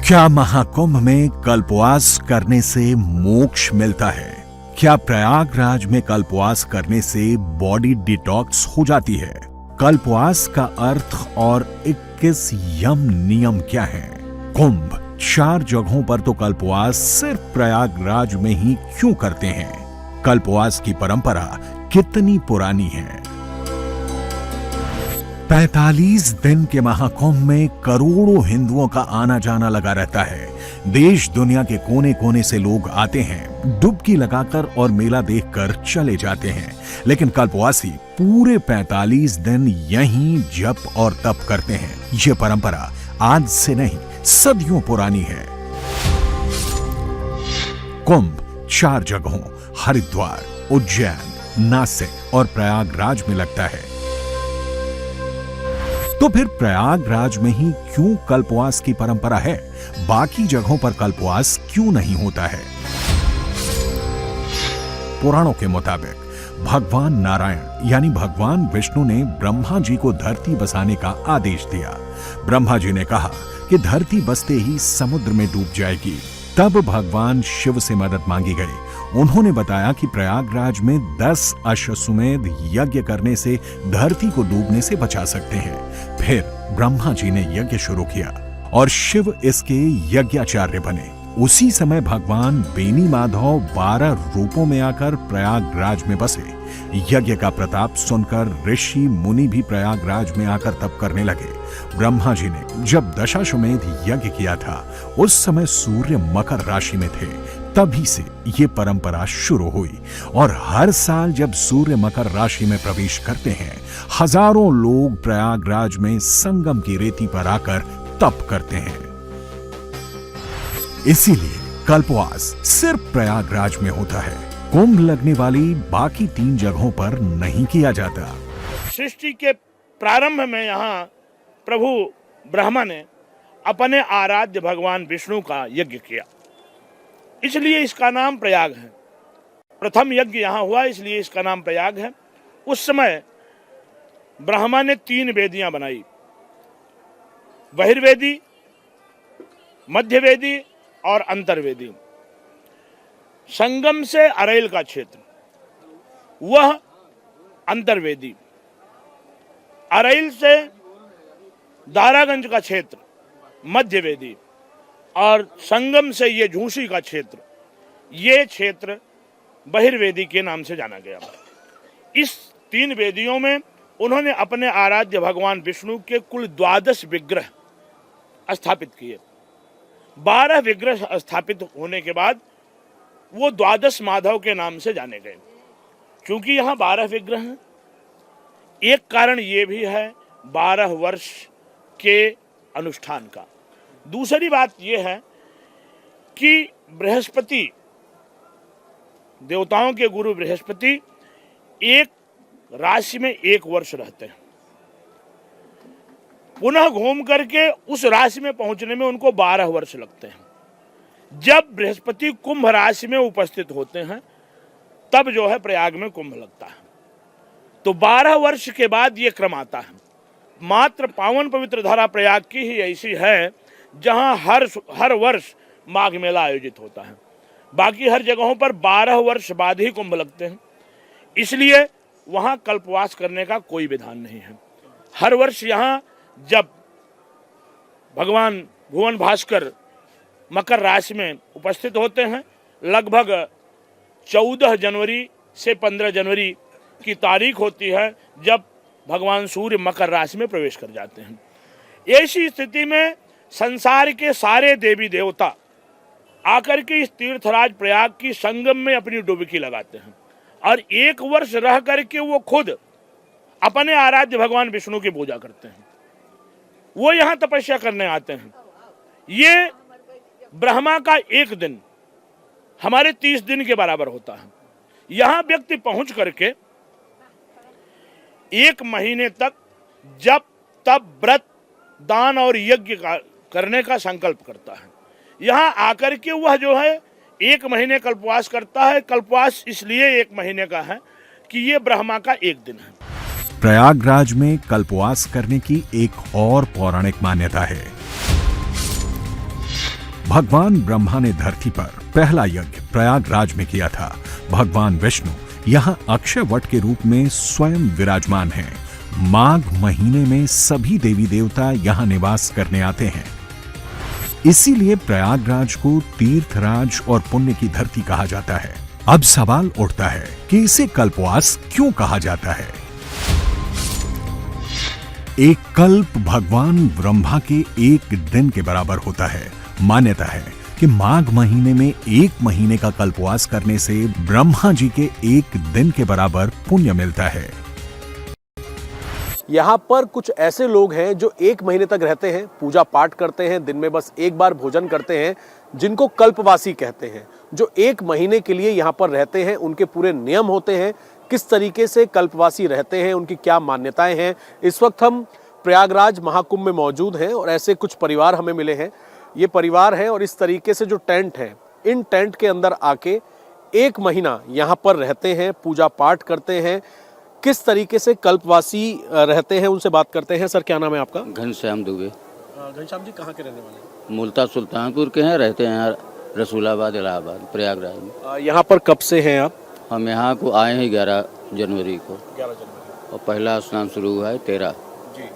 क्या महाकुंभ में कल्पवास करने से मोक्ष मिलता है? क्या प्रयागराज में कल्पवास करने से बॉडी डिटॉक्स हो जाती है? कल्पवास का अर्थ और 21 यम नियम क्या है? कुंभ 4 जगहों पर तो कल्पवास सिर्फ प्रयागराज में ही क्यों करते हैं? कल्पवास की परंपरा कितनी पुरानी है? 45 दिन के महाकुंभ में करोड़ों हिंदुओं का आना जाना लगा रहता है। देश दुनिया के कोने कोने से लोग आते हैं, डुबकी लगाकर और मेला देखकर चले जाते हैं। लेकिन कल्पवासी पूरे 45 दिन यहीं जप और तप करते हैं। ये परंपरा आज से नहीं, सदियों पुरानी है। कुंभ 4 जगहों हरिद्वार, उज्जैन, नासिक और प्रयागराज में लगता है। तो फिर प्रयागराज में ही क्यों कल्पवास की परंपरा है? बाकी जगहों पर कल्पवास क्यों नहीं होता है? पुराणों के मुताबिक भगवान नारायण यानी भगवान विष्णु ने ब्रह्मा जी को धरती बसाने का आदेश दिया। ब्रह्मा जी ने कहा कि धरती बसते ही समुद्र में डूब जाएगी। तब भगवान शिव से मदद मांगी गई। उन्होंने बताया कि प्रयागराज में 10 अश्वमेध यज्ञ करने से धरती को डूबने से बचा सकते हैं। फिर ब्रह्मा जी ने यज्ञ शुरू किया और शिव इसके यज्ञाचार्य बने। उसी समय भगवान बेनी माधव 12 रूपों में आकर प्रयागराज में बसे। यज्ञ का प्रताप सुनकर ऋषि मुनि भी प्रयागराज में आकर तप करने लगे। ब्रह्मा जी ने जब दशाश्वमेध यज्ञ किया था, उस समय सूर्य मकर राशि में थे। तभी से ये परंपरा शुरू हुई और हर साल जब सूर्य मकर राशि में प्रवेश करते हैं, हजारों लोग प्रयागराज में संगम की रेती पर आकर तप करते हैं। इसीलिए कल्पवास सिर्फ प्रयागराज में होता है। कुंभ लगने वाली बाकी 3 जगहों पर नहीं किया जाता। सृष्टि के प्रारंभ में यहाँ प्रभु ब्रह्मा ने अपने आराध्य भगवान विष्णु का यज्ञ किया, इसलिए इसका नाम प्रयाग है। प्रथम यज्ञ यहाँ हुआ, इसलिए इसका नाम प्रयाग है। उस समय ब्रह्मा ने 3 वेदियां बनाई, बहिर्वेदी, मध्यवेदी और अंतर्वेदी। संगम से अरेल का क्षेत्र वह अंतर्वेदी, अरेल से दारागंज का क्षेत्र मध्यवेदी और संगम से ये झूसी का क्षेत्र, ये क्षेत्र बहिर्वेदी के नाम से जाना गया। इस 3 वेदियों में उन्होंने अपने आराध्य भगवान विष्णु के कुल 12 विग्रह स्थापित किए। 12 विग्रह स्थापित होने के बाद वो 12 माधव के नाम से जाने गए। क्योंकि यहाँ 12 विग्रह हैं, एक कारण ये भी है 12 वर्ष के अनुष्ठान का। दूसरी बात यह है कि बृहस्पति, देवताओं के गुरु बृहस्पति एक राशि में 1 वर्ष रहते हैं। पुनः घूम करके उस राशि में पहुंचने में उनको 12 वर्ष लगते हैं। जब बृहस्पति कुंभ राशि में उपस्थित होते हैं, तब जो है प्रयाग में कुंभ लगता है। तो 12 वर्ष के बाद ये क्रम आता है। मात्र पावन पवित्र धरा प्रयाग की ही ऐसी है जहां हर वर्ष माघ मेला आयोजित होता है। बाकी हर जगहों पर 12 वर्ष बाद ही कुंभ लगते हैं, इसलिए वहां कल्पवास करने का कोई विधान नहीं है। हर वर्ष यहाँ जब भगवान भुवन भास्कर मकर राशि में उपस्थित होते हैं, लगभग 14 जनवरी से 15 जनवरी की तारीख होती है जब भगवान सूर्य मकर राशि में प्रवेश कर जाते हैं। ऐसी स्थिति में संसार के सारे देवी देवता आकर के इस तीर्थराज प्रयाग की संगम में अपनी डुबकी लगाते हैं और 1 वर्ष रह करके वो खुद अपने आराध्य भगवान विष्णु की पूजा करते हैं। वो यहाँ तपस्या करने आते हैं। ये ब्रह्मा का 1 दिन हमारे 30 दिन के बराबर होता है। यहाँ व्यक्ति पहुंच करके 1 महीने तक जप तप व्रत दान और यज्ञ करने का संकल्प करता है। यहाँ आकर के वह जो है 1 महीने कल्पवास करता है। कल्पवास इसलिए 1 महीने का है कि ये ब्रह्मा का 1 दिन है। प्रयागराज में कल्पवास करने की एक और पौराणिक मान्यता है। भगवान ब्रह्मा ने धरती पर पहला यज्ञ प्रयागराज में किया था। भगवान विष्णु यहाँ अक्षय वट के रूप में स्वयं विराजमान हैं। माघ महीने में सभी देवी देवता यहाँ निवास करने आते हैं। इसीलिए प्रयागराज को तीर्थराज और पुण्य की धरती कहा जाता है। अब सवाल उठता है कि इसे कल्पवास क्यों कहा जाता है। एक कल्प भगवान ब्रह्मा के एक दिन के बराबर होता है। मान्यता है कि माघ महीने में एक महीने का कल्पवास करने से ब्रह्मा जी के एक दिन के बराबर पुण्य मिलता है। यहाँ पर कुछ ऐसे लोग हैं जो एक महीने तक रहते हैं, पूजा पाठ करते हैं, दिन में बस एक बार भोजन करते हैं, जिनको कल्पवासी कहते हैं। जो एक महीने के लिए यहाँ पर रहते हैं, उनके पूरे नियम होते हैं। किस तरीके से कल्पवासी रहते हैं, उनकी क्या मान्यताएं हैं। इस वक्त हम प्रयागराज महाकुंभ में मौजूद हैं और ऐसे कुछ परिवार हमें मिले हैं। ये परिवार है और इस तरीके से जो टेंट है, इन टेंट के अंदर आके एक महीना यहाँ पर रहते हैं, पूजा पाठ करते हैं। किस तरीके से कल्पवासी रहते हैं, उनसे बात करते हैं। सर, क्या नाम है आपका? घनश्याम दुबे। घनश्याम जी कहाँ के रहने वाले हैं? मूलता सुल्तानपुर के हैं, रहते हैं रसूलाबाद, इलाहाबाद, प्रयागराज में। यहाँ पर कब से हैं आप? हम यहाँ को आए हैं 11 जनवरी को 11 जनवरी। और पहला स्नान शुरू हुआ है 13 जी।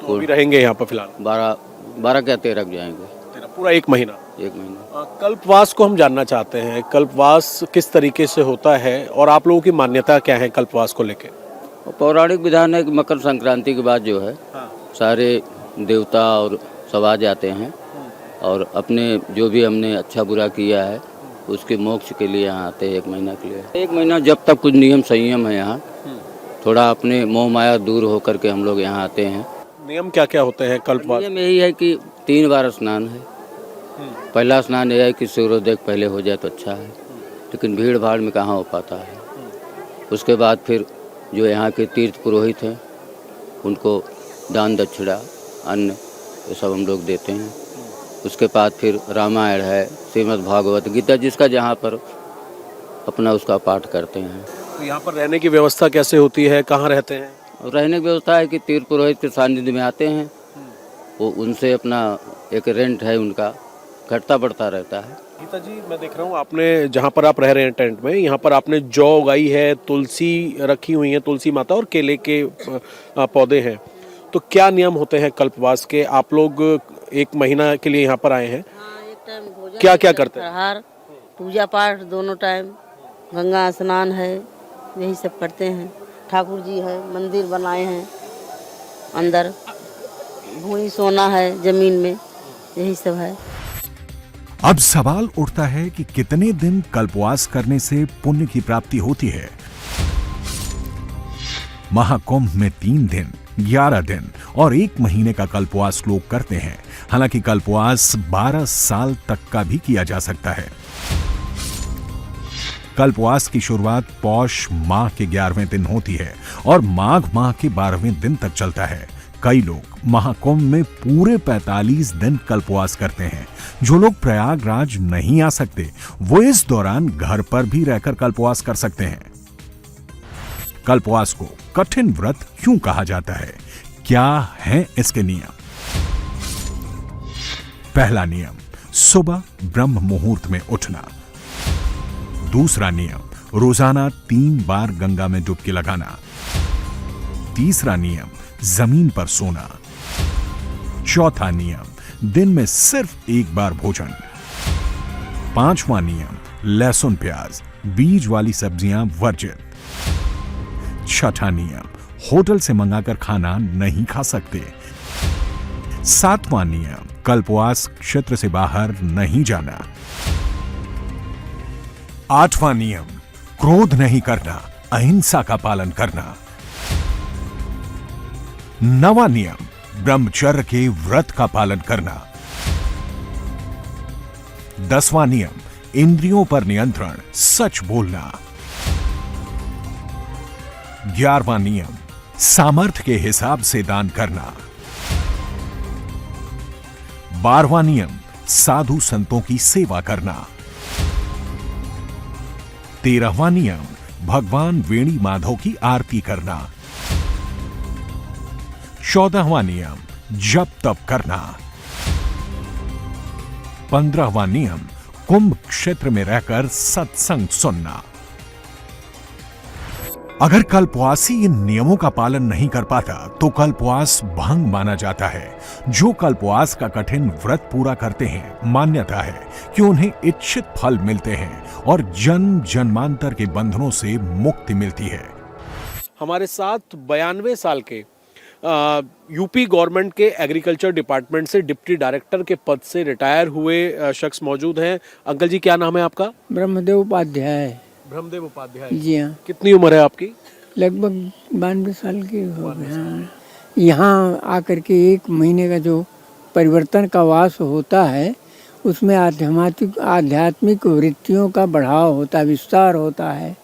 तो अभी रहेंगे यहाँ पर फिलहाल? 12 क्या 13 को जाएंगे। पूरा एक महीना? एक महीना। कल्पवास को हम जानना चाहते हैं, कल्पवास किस तरीके से होता है और आप लोगों की मान्यता क्या है कल्पवास को लेके? पौराणिक विधान है कि मकर संक्रांति के बाद जो है सारे देवता और सब आ जाते हैं और अपने जो भी हमने अच्छा बुरा किया है उसके मोक्ष के लिए यहाँ आते हैं एक महीना के लिए। एक महीना जब तक कुछ नियम संयम है यहाँ, थोड़ा अपने मोह माया दूर होकर के हम लोग यहाँ आते हैं। नियम क्या क्या होते हैं कल्पवास? नियम यही है कि 3 बार स्नान है। पहला स्नान यह है कि सूर्योदय पहले हो जाए तो अच्छा है, लेकिन भीड़ भाड़ में कहाँ हो पाता है। उसके बाद फिर जो यहाँ के तीर्थ पुरोहित हैं उनको दान दक्षिणा अन्न ये सब हम लोग देते हैं। उसके बाद फिर रामायण है, श्रीमद् भागवत गीता, जिसका जहाँ पर अपना उसका पाठ करते हैं। तो यहाँ पर रहने की व्यवस्था कैसे होती है, कहाँ रहते हैं? रहने की व्यवस्था है कि तीर्थ पुरोहित के सानिध्य में आते हैं, वो उनसे अपना एक रेंट है उनका, घटता बढ़ता रहता है। गीता जी, मैं देख रहा हूँ आपने जहाँ पर आप रह रहे हैं टेंट में, यहाँ पर आपने जौ उगाई है, तुलसी रखी हुई है, तुलसी माता, और केले के पौधे हैं। तो क्या नियम होते हैं कल्पवास के? आप लोग एक महीना के लिए यहाँ पर आए हैं। एक टाइम भोजन, क्या क्या करते हैं? आहार, पूजा पाठ दोनों टाइम, गंगा स्नान है, यही सब करते हैं। ठाकुर जी है, मंदिर बनाए हैं, अंदर भूमि सोना है जमीन में, यही सब है। अब सवाल उठता है कि कितने दिन कल्पवास करने से पुण्य की प्राप्ति होती है। महाकुंभ में 3 दिन, 11 दिन और 1 महीने का कल्पवास लोग करते हैं। हालांकि कल्पवास 12 साल तक का भी किया जा सकता है। कल्पवास की शुरुआत पौष माह के 11वें दिन होती है और माघ माह के 12वें दिन तक चलता है। कई लोग महाकुंभ में पूरे 45 दिन कल्पवास करते हैं। जो लोग प्रयागराज नहीं आ सकते वो इस दौरान घर पर भी रहकर कल्पवास कर सकते हैं। कल्पवास को कठिन व्रत क्यों कहा जाता है? क्या है इसके नियम? पहला नियम, सुबह ब्रह्म मुहूर्त में उठना। दूसरा नियम, रोजाना 3 बार गंगा में डुबकी लगाना। तीसरा नियम, जमीन पर सोना। चौथा नियम, दिन में सिर्फ 1 बार भोजन। 5वां नियम, लहसुन प्याज बीज वाली सब्जियां वर्जित। 6ठा नियम, होटल से मंगाकर खाना नहीं खा सकते। 7वां नियम, कल्पवास क्षेत्र से बाहर नहीं जाना। 8वां नियम, क्रोध नहीं करना, अहिंसा का पालन करना। 9वां नियम, ब्रह्मचर्य के व्रत का पालन करना। 10वां नियम, इंद्रियों पर नियंत्रण, सच बोलना। 11वां नियम, सामर्थ्य के हिसाब से दान करना। 12वां नियम, साधु संतों की सेवा करना। 13वां नियम, भगवान वेणी माधव की आरती करना। 14वां नियम, जप तप करना। 15वां नियम, कुंभ क्षेत्र में रहकर सत्संग सुनना। अगर कल्पवासी इन नियमों का पालन नहीं कर पाता तो कल्पवास भंग माना जाता है। जो कल्पवास का कठिन व्रत पूरा करते हैं, मान्यता है कि उन्हें इच्छित फल मिलते हैं और जन्म जन्मांतर के बंधनों से मुक्ति मिलती है। हमारे साथ 92 साल के यूपी गवर्नमेंट के एग्रीकल्चर डिपार्टमेंट से डिप्टी डायरेक्टर के पद से रिटायर हुए शख्स मौजूद हैं। अंकल जी, क्या नाम है आपका? ब्रह्मदेव उपाध्याय। ब्रह्मदेव उपाध्याय जी हाँ। कितनी उम्र है आपकी? लगभग 92 साल के हो गए। हाँ। यहाँ आकर के 1 महीने का जो परिवर्तन का वास होता है उसमें आध्यात्मिक वृत्तियों का बढ़ाव होता है, विस्तार होता है,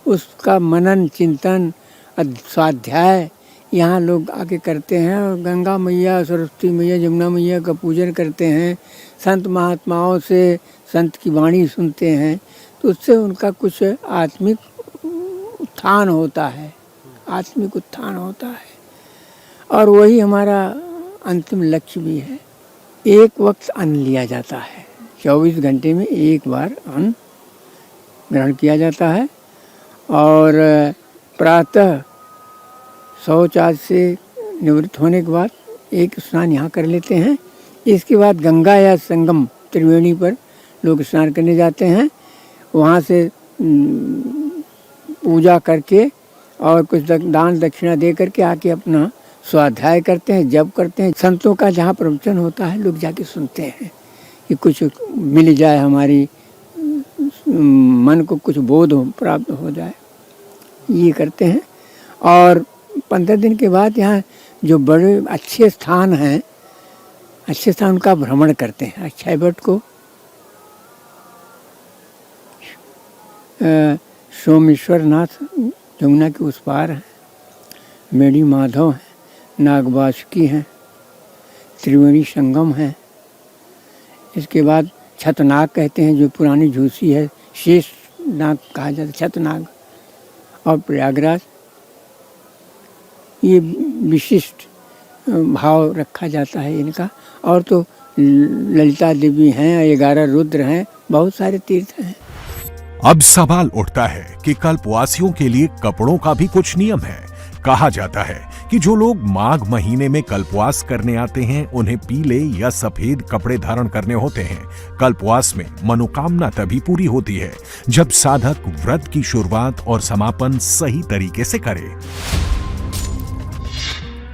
उसका मनन चिंतन स्वाध्याय यहाँ लोग आके करते हैं और गंगा मैया, सरस्वती मैया, जमुना मैया का पूजन करते हैं, संत महात्माओं से संत की वाणी सुनते हैं, तो उससे उनका कुछ आत्मिक उत्थान होता है, आत्मिक उत्थान होता है। और वही हमारा अंतिम लक्ष्य भी है। एक वक्त अन्न लिया जाता है, 24 घंटे में एक बार अन्न ग्रहण किया जाता है और प्रातः शौच आदि से निवृत्त होने के बाद एक स्नान यहाँ कर लेते हैं। इसके बाद गंगा या संगम त्रिवेणी पर लोग स्नान करने जाते हैं। वहाँ से पूजा करके और कुछ दान दक्षिणा दे करके आके अपना स्वाध्याय करते हैं, जप करते हैं। संतों का जहाँ प्रवचन होता है लोग जाके सुनते हैं कि कुछ मिल जाए, हमारी मन को कुछ बोध प्राप्त हो जाए, ये करते हैं। और 15 दिन के बाद यहाँ जो बड़े अच्छे स्थान हैं, अच्छे स्थान का भ्रमण करते हैं। अक्षय वट को, सोमेश्वर नाथ जमुना के उस पार हैं, मेड़ी माधव हैं, नागवासुकी हैं, त्रिवेणी संगम है। इसके बाद छतनाग कहते हैं, जो पुरानी झूसी है, शेष नाग कहा जाता है, छतनाग। और प्रयागराज, ये विशिष्ट भाव रखा जाता है इनका। और तो ललिता देवी हैं, 11 रुद्र हैं, बहुत सारे तीर्थ हैं। अब सवाल उठता है कि कल्पवासियों के लिए कपड़ों का भी कुछ नियम है। कहा जाता है कि जो लोग माघ महीने में कल्पवास करने आते हैं उन्हें पीले या सफेद कपड़े धारण करने होते हैं। कल्पवास में मनोकामना तभी पूरी होती है जब साधक व्रत की शुरुआत और समापन सही तरीके से करे।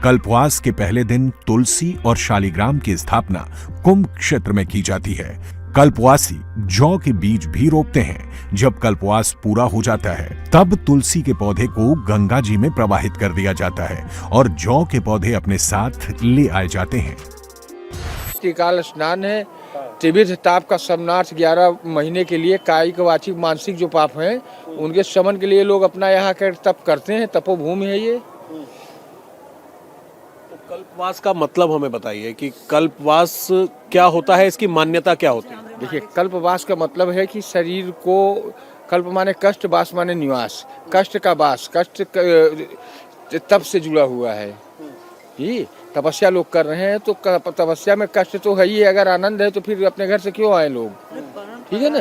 कल्पवास के पहले दिन तुलसी और शालिग्राम की स्थापना कुंभ क्षेत्र में की जाती है। कल्पवासी जौ के बीज भी रोपते हैं। जब कल्पवास पूरा हो जाता है तब तुलसी के पौधे को गंगा जी में प्रवाहित कर दिया जाता है और जौ के पौधे अपने साथ ले आए जाते हैं। त्रिकाल स्नान है, त्रिविध ताप का समनार्थ 11 महीने के लिए कायिक वाचिक मानसिक जो पाप हैं उनके शमन के लिए लोग अपना यहाँ कर तप करते हैं। तपोभूमि है ये। कल्पवास का मतलब हमें बताइए कि कल्पवास क्या होता है, इसकी मान्यता क्या होती है? देखिए, कल्पवास का मतलब है कि शरीर को, कल्प माने कष्ट, वास माने निवास, कष्ट का वास, कष्ट तप से जुड़ा हुआ है। ये तपस्या लोग कर रहे हैं तो तपस्या में कष्ट तो है ही। अगर आनंद है तो फिर अपने घर से क्यों आए लोग? ठीक है ना।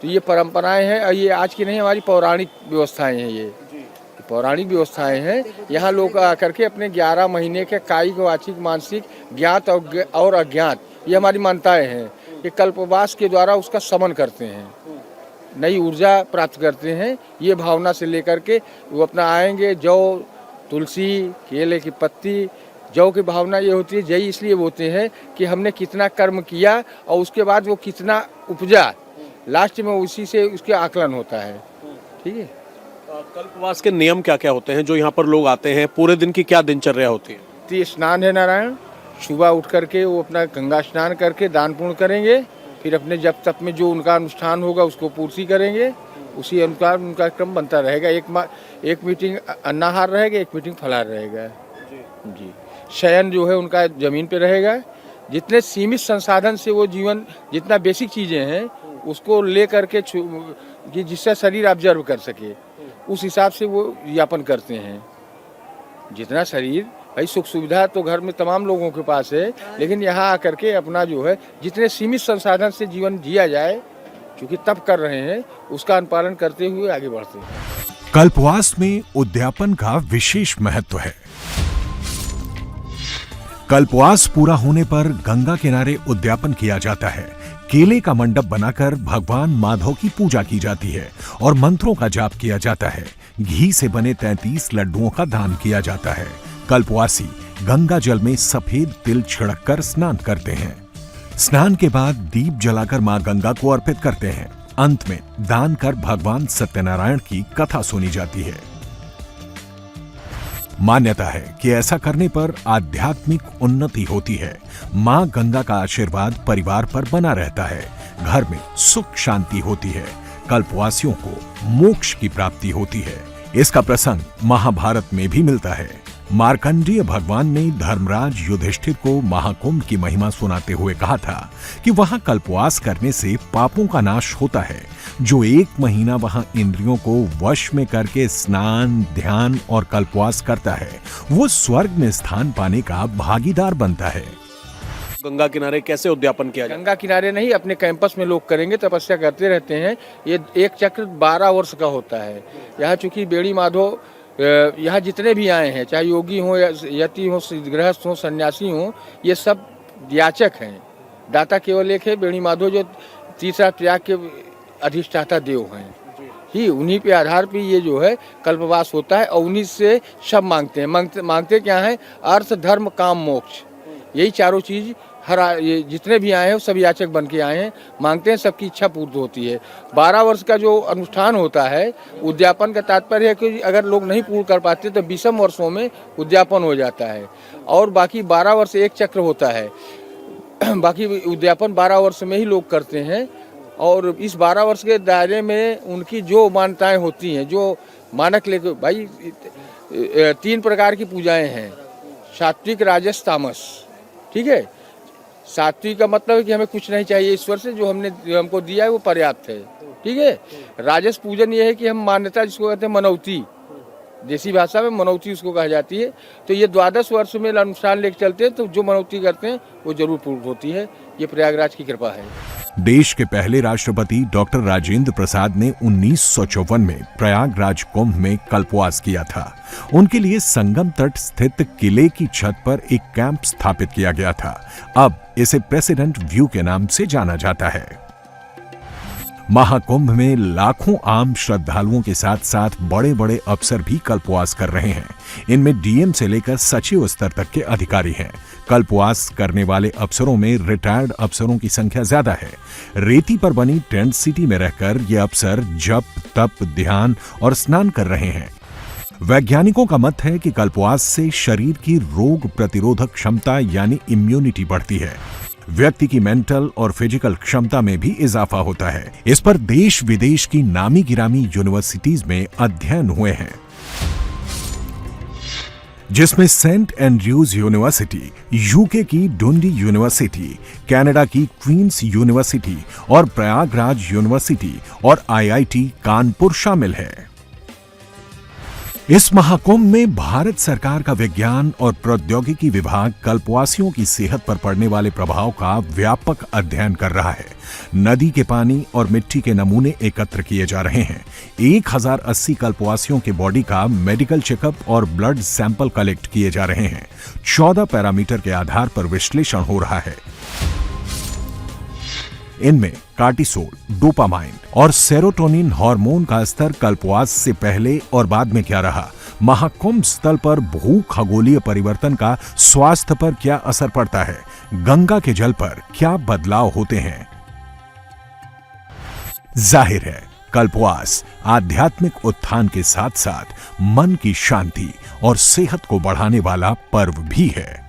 तो ये परंपराएं हैं और ये आज की नहीं, हमारी पौराणिक व्यवस्थाएं हैं। ये पौराणिक व्यवस्थाएं हैं। यहाँ लोग आकर के अपने 11 महीने के कायिक वाचिक मानसिक ज्ञात और अज्ञात, ये हमारी मान्यताएं हैं, ये कल्पवास के द्वारा उसका शमन करते हैं, नई ऊर्जा प्राप्त करते हैं। ये भावना से लेकर के वो अपना आएंगे। जौ, तुलसी, केले की पत्ती, जौ की भावना ये होती है। जय इसलिए बोलते हैं कि हमने कितना कर्म किया और उसके बाद वो कितना उपजा, लास्ट में उसी से उसके आकलन होता है। ठीक है। कल्पवास के नियम क्या क्या होते हैं जो यहाँ पर लोग आते हैं? पूरे दिन की क्या दिनचर्या होती है? तो ये स्नान है नारायण, सुबह उठ करके वो अपना गंगा स्नान करके दान पुण्य करेंगे, फिर अपने जब तक में जो उनका अनुष्ठान होगा उसको पूर्ति करेंगे। उसी अनुसार उनका क्रम बनता रहेगा। एक मीटिंग अन्नाहार रहेगा, एक मीटिंग फलाहार रहेगा। जी। शयन जो है उनका जमीन पे रहेगा। जितने सीमित संसाधन से वो जीवन, जितना बेसिक चीज़ें हैं उसको ले करके कि जिससे शरीर ऑब्जर्व कर सके, उस हिसाब से वो यापन करते हैं। जितना शरीर भाई सुख सुविधा तो घर में तमाम लोगों के पास है, लेकिन यहाँ आकर के अपना जो है जितने सीमित संसाधन से जीवन जिया जाए, क्योंकि तब कर रहे हैं, उसका अनुपालन करते हुए आगे बढ़ते हैं। कल्पवास में उद्यापन का विशेष महत्व है। कल्पवास पूरा होने पर गंगा किनारे उद्यापन किया जाता है। केले का मंडप बनाकर भगवान माधव की पूजा की जाती है और मंत्रों का जाप किया जाता है। घी से बने 33 लड्डुओं का दान किया जाता है। कल्पवासी गंगा जल में सफेद तिल छिड़ककर स्नान करते हैं। स्नान के बाद दीप जलाकर मां गंगा को अर्पित करते हैं। अंत में दान कर भगवान सत्यनारायण की कथा सुनी जाती है। मान्यता है कि ऐसा करने पर आध्यात्मिक उन्नति होती है। मां गंगा का आशीर्वाद परिवार पर बना रहता है। घर में सुख शांति होती है। कल्पवासियों को मोक्ष की प्राप्ति होती है। इसका प्रसंग महाभारत में भी मिलता है। मार्कंडेय भगवान ने धर्मराज युधिष्ठिर को महाकुंभ की महिमा सुनाते हुए कहा था कि वहां कल्पवास करने से पापों का नाश होता है। जो 1 महीना वहां इंद्रियों को वश में करके स्नान, ध्यान और कल्पवास करता है, वो स्वर्ग में स्थान पाने का भागीदार बनता है। गंगा किनारे कैसे उद्यापन किया जाए? गंगा किनारे नहीं, अपने कैंपस में लोग करेंगे, तपस्या करते रहते हैं। ये एक चक्र 12 वर्ष का होता है। यहाँ चूंकि बेड़ी माधव यहाँ जितने भी आए हैं, चाहे योगी हों, यति हों, गृहस्थ हों, सन्यासी हों, ये सब याचक हैं। दाता केवल एक है, बेड़ी माधव, जो तीसरा त्याग के अधिष्ठाता देव हैं। ही उन्हीं पे आधार पे ये जो है कल्पवास होता है और उन्हीं से सब मांगते हैं। मांगते क्या है? अर्थ, धर्म, काम, मोक्ष, यही चारों चीज ये जितने भी आए हैं सब याचक बन के आए हैं, मांगते हैं, सबकी इच्छा पूर्ति होती है। 12 वर्ष का जो अनुष्ठान होता है, उद्यापन का तात्पर्य है कि अगर लोग नहीं पूर्ण कर पाते तो 20 वर्षों में उद्यापन हो जाता है। और बाकी 12 वर्ष एक चक्र होता है। बाकी उद्यापन 12 वर्ष में ही लोग करते हैं। और इस 12 वर्ष के दायरे में उनकी जो मान्यताएं होती हैं, जो मानक लेके, भाई 3 प्रकार की पूजाएं हैं, सात्विक, राजस, तामस। ठीक है। सात्विक का मतलब है कि हमें कुछ नहीं चाहिए ईश्वर से, जो हमको दिया है वो पर्याप्त है। ठीक है। राजस पूजन ये है कि हम मान्यता, जिसको कहते हैं मनौती, देसी भाषा में मनौती उसको कहा जाती है। तो ये 12 वर्ष में अनुष्ठान लेके चलते हैं, तो जो मनौती करते हैं वो जरूर पूर्ण होती है। ये प्रयागराज की कृपा है। देश के पहले राष्ट्रपति डॉक्टर राजेंद्र प्रसाद ने 1954 में प्रयागराज कुंभ में कल्पवास किया था। उनके लिए संगम तट स्थित किले की छत पर एक कैंप स्थापित किया गया था। अब इसे प्रेसिडेंट व्यू के नाम से जाना जाता है। महाकुंभ में लाखों आम श्रद्धालुओं के साथ साथ बड़े बड़े अफसर भी कल्पवास कर रहे हैं। इनमें डीएम से लेकर सचिव स्तर तक के अधिकारी हैं। कल्पवास करने वाले अफसरों में रिटायर्ड अफसरों की संख्या ज्यादा है। रेती पर बनी टेंट सिटी में रहकर ये अफसर जप, तप, ध्यान और स्नान कर रहे हैं। वैज्ञानिकों का मत है कि कल्पवास से शरीर की रोग प्रतिरोधक क्षमता यानी इम्यूनिटी बढ़ती है। व्यक्ति की मेंटल और फिजिकल क्षमता में भी इजाफा होता है। इस पर देश विदेश की नामी गिरामी यूनिवर्सिटीज में अध्ययन हुए हैं, जिसमें सेंट एंड्रयूज यूनिवर्सिटी, यूके की डुंडी यूनिवर्सिटी, कनाडा की क्वींस यूनिवर्सिटी और प्रयागराज यूनिवर्सिटी और आईआईटी कानपुर शामिल है। इस महाकुंभ में भारत सरकार का विज्ञान और प्रौद्योगिकी विभाग कल्पवासियों की सेहत पर पड़ने वाले प्रभाव का व्यापक अध्ययन कर रहा है। नदी के पानी और मिट्टी के नमूने एकत्र किए जा रहे हैं। 1080 कल्पवासियों के बॉडी का मेडिकल चेकअप और ब्लड सैंपल कलेक्ट किए जा रहे हैं। 14 पैरामीटर के आधार पर विश्लेषण हो रहा है। इनमें कार्टिसोल, डोपामाइन और सेरोटोनिन हार्मोन का स्तर कल्पवास से पहले और बाद में क्या रहा, महाकुंभ स्थल पर भू खगोलीय परिवर्तन का स्वास्थ्य पर क्या असर पड़ता है, गंगा के जल पर क्या बदलाव होते हैं। जाहिर है कल्पवास आध्यात्मिक उत्थान के साथ साथ मन की शांति और सेहत को बढ़ाने वाला पर्व भी है।